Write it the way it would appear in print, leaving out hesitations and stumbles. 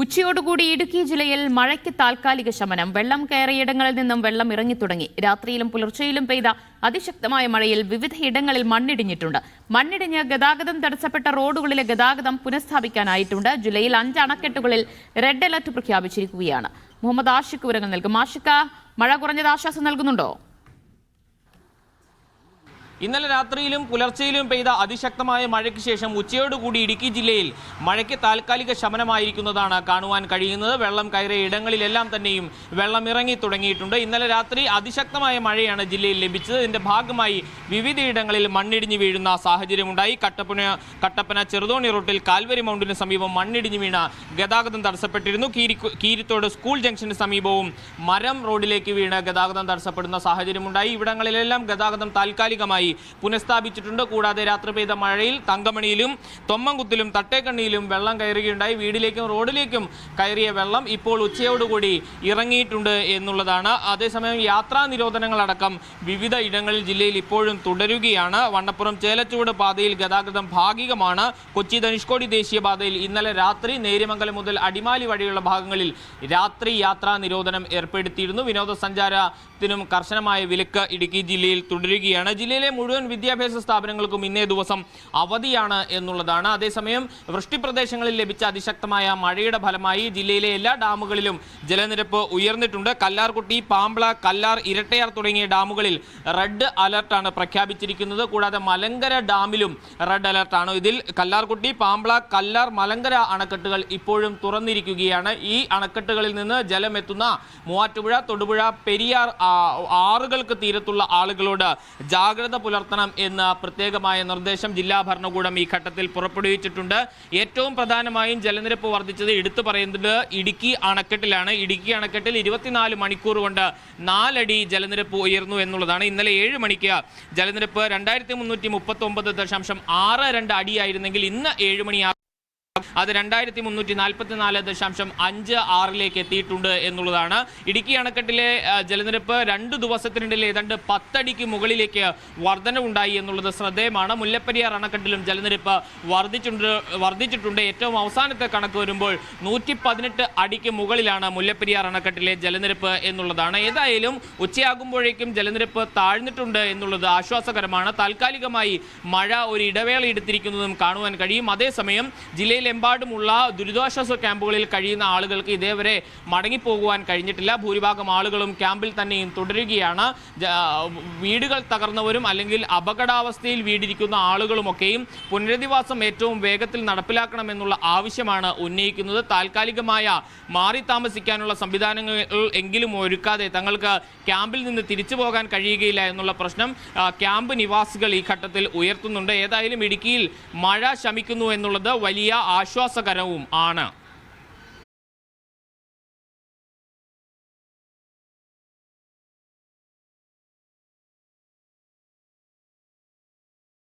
ഉച്ചയോടുകൂടി ഇടുക്കി ജില്ലയിൽ മഴയ്ക്ക് താൽക്കാലിക ശമനം. വെള്ളം കയറിയിടങ്ങളിൽ നിന്നും വെള്ളം ഇറങ്ങിത്തുടങ്ങി. രാത്രിയിലും പുലർച്ചെയിലും പെയ്ത അതിശക്തമായ മഴയിൽ വിവിധയിടങ്ങളിൽ മണ്ണിടിഞ്ഞിട്ടുണ്ട്. മണ്ണിടിഞ്ഞ് ഗതാഗതം തടസ്സപ്പെട്ട റോഡുകളിലെ ഗതാഗതം പുനഃസ്ഥാപിക്കാനായിട്ടുണ്ട്. ജില്ലയിൽ 5 അണക്കെട്ടുകളിൽ റെഡ് അലർട്ട് പ്രഖ്യാപിച്ചിരിക്കുകയാണ്. മുഹമ്മദ് ആഷിഖ് വിവരങ്ങൾ നൽകും. ആഷിഖ, മഴ കുറഞ്ഞത് ആശ്വാസം നൽകുന്നുണ്ടോ? ഇന്നലെ രാത്രിയിലും പുലർച്ചെയിലും പെയ്ത അതിശക്തമായ മഴയ്ക്ക് ശേഷം ഉച്ചയോടുകൂടി ഇടുക്കി ജില്ലയിൽ മഴയ്ക്ക് താൽക്കാലിക ശമനമായിരിക്കുന്നതാണ് കാണുവാൻ കഴിയുന്നത്. വെള്ളം കയറിയ ഇടങ്ങളിലെല്ലാം തന്നെയും വെള്ളം ഇറങ്ങി തുടങ്ങിയിട്ടുണ്ട്. ഇന്നലെ രാത്രി അതിശക്തമായ മഴയാണ് ജില്ലയിൽ ലഭിച്ചത്. ഇതിന്റെ ഭാഗമായി വിവിധയിടങ്ങളിൽ മണ്ണിടിഞ്ഞ് വീഴുന്ന സാഹചര്യമുണ്ടായി. കട്ടപ്പന ചെറുതോണി റൂട്ടിൽ കാൽവരി മൗണ്ടിന് സമീപം മണ്ണിടിഞ്ഞ് വീണ ഗതാഗതം തടസ്സപ്പെട്ടിരുന്നു. കീരിത്തോട് സ്കൂൾ ജംഗ്ഷന് സമീപവും മരം റോഡിലേക്ക് വീണ് ഗതാഗതം തടസ്സപ്പെടുന്ന സാഹചര്യമുണ്ടായി. ഇവിടങ്ങളിലെല്ലാം ഗതാഗതം താൽക്കാലികമായി പുനഃസ്ഥാപിച്ചിട്ടുണ്ട്. കൂടാതെ രാത്രി പെയ്ത മഴയിൽ തങ്കമണിയിലും തൊമ്മൻകുത്തിലും തട്ടേക്കണ്ണിയിലും വെള്ളം കയറുകയുണ്ടായി. വീടിലേക്കും റോഡിലേക്കും കയറിയ വെള്ളം ഇപ്പോൾ ഉച്ചയോടുകൂടി ഇറങ്ങിയിട്ടുണ്ട് എന്നുള്ളതാണ്. അതേസമയം യാത്രാ നിരോധനങ്ങളടക്കം വിവിധ ഇടങ്ങളിൽ ജില്ലയിൽ ഇപ്പോഴും തുടരുകയാണ്. വണ്ണപ്പുറം ചേലച്ചുവട് പാതയിൽ ഗതാഗതം ഭാഗികമാണ്. കൊച്ചി ധനുഷ്കോടി ദേശീയപാതയിൽ ഇന്നലെ രാത്രി നേര്യമംഗലം മുതൽ അടിമാലി വഴിയുള്ള ഭാഗങ്ങളിൽ രാത്രി യാത്രാ നിരോധനം ഏർപ്പെടുത്തിയിരുന്നു. വിനോദസഞ്ചാരത്തിനും കർശനമായ വിലക്ക് ഇടുക്കി ജില്ലയിൽ തുടരുകയാണ്. ജില്ലയിലെ മുഴുവൻ വിദ്യാഭ്യാസ സ്ഥാപനങ്ങൾക്കും ഇന്നേ ദിവസം അവധിയാണ് എന്നുള്ളതാണ്. അതേസമയം വൃഷ്ടിപ്രദേശങ്ങളിൽ ലഭിച്ച അതിശക്തമായ മഴയുടെ ഫലമായി ജില്ലയിലെ എല്ലാ ഡാമുകളിലും ജലനിരപ്പ് ഉയർന്നിട്ടുണ്ട്. കല്ലാർകുട്ടി, പാമ്പ്ള, കല്ലാർ, ഇരട്ടയാർ തുടങ്ങിയ ഡാമുകളിൽ റെഡ് അലർട്ടാണ് പ്രഖ്യാപിച്ചിരിക്കുന്നത്. കൂടാതെ മലങ്കര ഡാമിലും റെഡ് അലർട്ടാണ്. ഇതിൽ കല്ലാർകുട്ടി, പാമ്പ്ള, കല്ലാർ, മലങ്കര അണക്കെട്ടുകൾ ഇപ്പോഴും തുറന്നിരിക്കുകയാണ്. ഈ അണക്കെട്ടുകളിൽ നിന്ന് ജലമെത്തുന്ന മൂവാറ്റുപുഴ, തൊടുപുഴ, പെരിയാർ ആറുകൾക്ക് തീരത്തുള്ള ആളുകളോട് ജാഗ്രത പുലർത്തണം എന്ന പ്രത്യേകമായ നിർദ്ദേശം ജില്ലാ ഭരണകൂടം ഈ ഘട്ടത്തിൽ പുറപ്പെടുവിച്ചിട്ടുണ്ട്. ഏറ്റവും പ്രധാനമായും ജലനിരപ്പ് വർദ്ധിച്ചത് എടുത്തു പറയുന്നത് ഇടുക്കി അണക്കെട്ടിലാണ്. ഇടുക്കി അണക്കെട്ടിൽ 24 മണിക്കൂർ കൊണ്ട് 4 അടി ജലനിരപ്പ് ഉയർന്നു എന്നുള്ളതാണ്. ഇന്നലെ 7 മണിക്ക് ജലനിരപ്പ് 2339.62 അടിയായിരുന്നെങ്കിൽ ഇന്ന് 7 മണി അത് 2344.56 എത്തിയിട്ടുണ്ട് എന്നുള്ളതാണ്. ഇടുക്കി അണക്കെട്ടിലെ ജലനിരപ്പ് 2 ദിവസത്തിനിടയിൽ ഏതാണ്ട് 10 അടിക്ക് മുകളിലേക്ക് വർധനവുണ്ടായി എന്നുള്ളത് ശ്രദ്ധേയമാണ്. മുല്ലപ്പെരിയാർ അണക്കെട്ടിലും ജലനിരപ്പ് വർദ്ധിച്ചിട്ടുണ്ട്. ഏറ്റവും അവസാനത്തെ കണക്ക് വരുമ്പോൾ 118 അടിക്ക് മുകളിലാണ് മുല്ലപ്പെരിയാർ അണക്കെട്ടിലെ ജലനിരപ്പ് എന്നുള്ളതാണ്. ഏതായാലും ഉച്ചയാകുമ്പോഴേക്കും ജലനിരപ്പ് താഴ്ന്നിട്ടുണ്ട് എന്നുള്ളത് ആശ്വാസകരമാണ്. താൽക്കാലികമായി മഴ ഒരു ഇടവേള എടുത്തിരിക്കുന്നതും കാണുവാൻ കഴിയും. അതേസമയം ജില്ലയിൽ എമ്പാടുമുള്ള ദുരിതാശ്വാസ ക്യാമ്പുകളിൽ കഴിയുന്ന ആളുകൾക്ക് ഇതേവരെ മടങ്ങിപ്പോകുവാൻ കഴിഞ്ഞിട്ടില്ല. ഭൂരിഭാഗം ആളുകളും ക്യാമ്പിൽ തന്നെയും തുടരുകയാണ്. വീടുകൾ തകർന്നവരും അല്ലെങ്കിൽ അപകടാവസ്ഥയിൽ വീടിരിക്കുന്ന ആളുകളുമൊക്കെയും പുനരധിവാസം ഏറ്റവും വേഗത്തിൽ നടപ്പിലാക്കണമെന്നുള്ള ആവശ്യമാണ് ഉന്നയിക്കുന്നത്. താൽക്കാലികമായ മാറി താമസിക്കാനുള്ള സംവിധാനങ്ങൾ എങ്കിലും ഒരുക്കാതെ തങ്ങൾക്ക് ക്യാമ്പിൽ നിന്ന് തിരിച്ചു പോകാൻ കഴിയുകയില്ല എന്നുള്ള പ്രശ്നം ക്യാമ്പ് നിവാസികൾ ഈ ഘട്ടത്തിൽ ഉയർത്തുന്നുണ്ട്. ഏതായാലും ഇടുക്കിയിൽ മഴ ശമിക്കുന്നു എന്നുള്ളത് വലിയ ആശ്വാസകരവും ആണ്.